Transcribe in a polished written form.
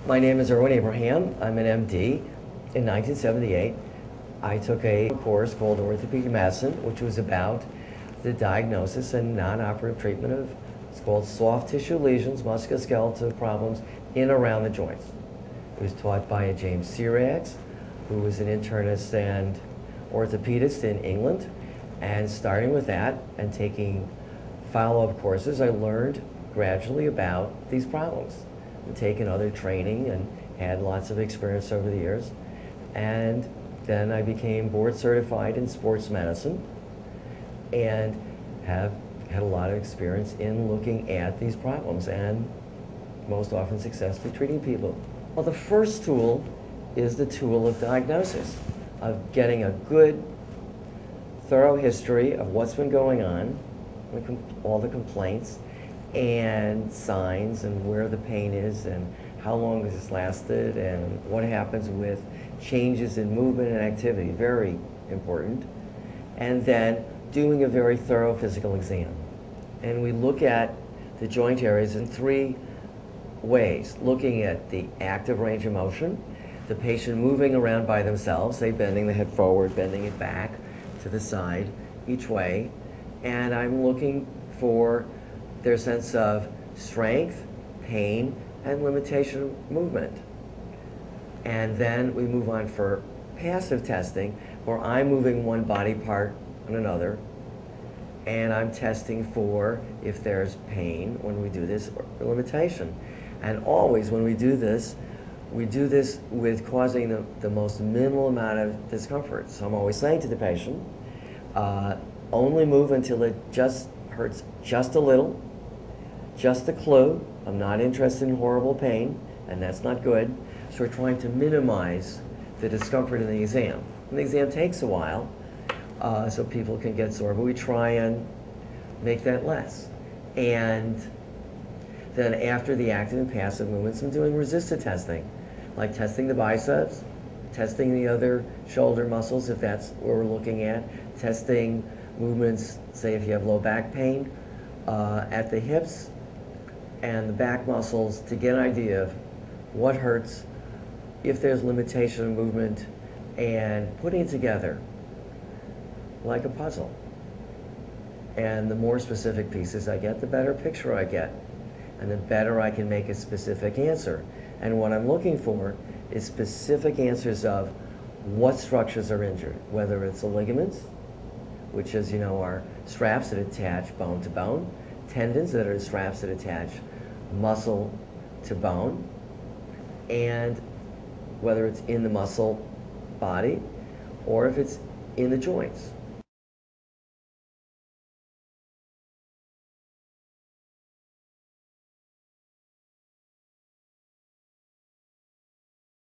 My name is Irwin Abraham. I'm an MD. In 1978, I took a course called Orthopedic Medicine, which was about the diagnosis and non-operative treatment of, it's called soft tissue lesions, musculoskeletal problems in and around the joints. It was taught by a James Sirax, who was an internist and orthopedist in England. And starting with that and taking follow-up courses, I learned gradually about these problems. I've taken other training and had lots of experience over the years. And then I became board certified in sports medicine and have had a lot of experience in looking at these problems and most often successfully treating people. Well, the first tool is the tool of diagnosis, of getting a good, thorough history of what's been going on, all the complaints and signs and where the pain is and how long has this lasted and what happens with changes in movement and activity, very important. And then doing a very thorough physical exam. And we look at the joint areas in three ways, looking at the active range of motion, the patient moving around by themselves, say bending the head forward, bending it back to the side, each way, and I'm looking for their sense of strength, pain, and limitation of movement. And then we move on for passive testing, where I'm moving one body part on another, and I'm testing for if there's pain when we do this, or limitation. And always when we do this with causing the most minimal amount of discomfort. So I'm always saying to the patient, only move until it just hurts just a little, just a clue. I'm not interested in horrible pain, and that's not good. So we're trying to minimize the discomfort in the exam. And the exam takes a while, so people can get sore, but we try and make that less. And then after the active and passive movements, I'm doing resisted testing, like testing the biceps, testing the other shoulder muscles if that's what we're looking at, testing movements, say if you have low back pain, at the hips and the back muscles to get an idea of what hurts, if there's limitation of movement, and putting it together like a puzzle. And the more specific pieces I get, the better picture I get, and the better I can make a specific answer. And what I'm looking for is specific answers of what structures are injured, whether it's the ligaments, which is, are straps that attach bone to bone, tendons that are straps that attach muscle to bone, and whether it's in the muscle body or if it's in the joints.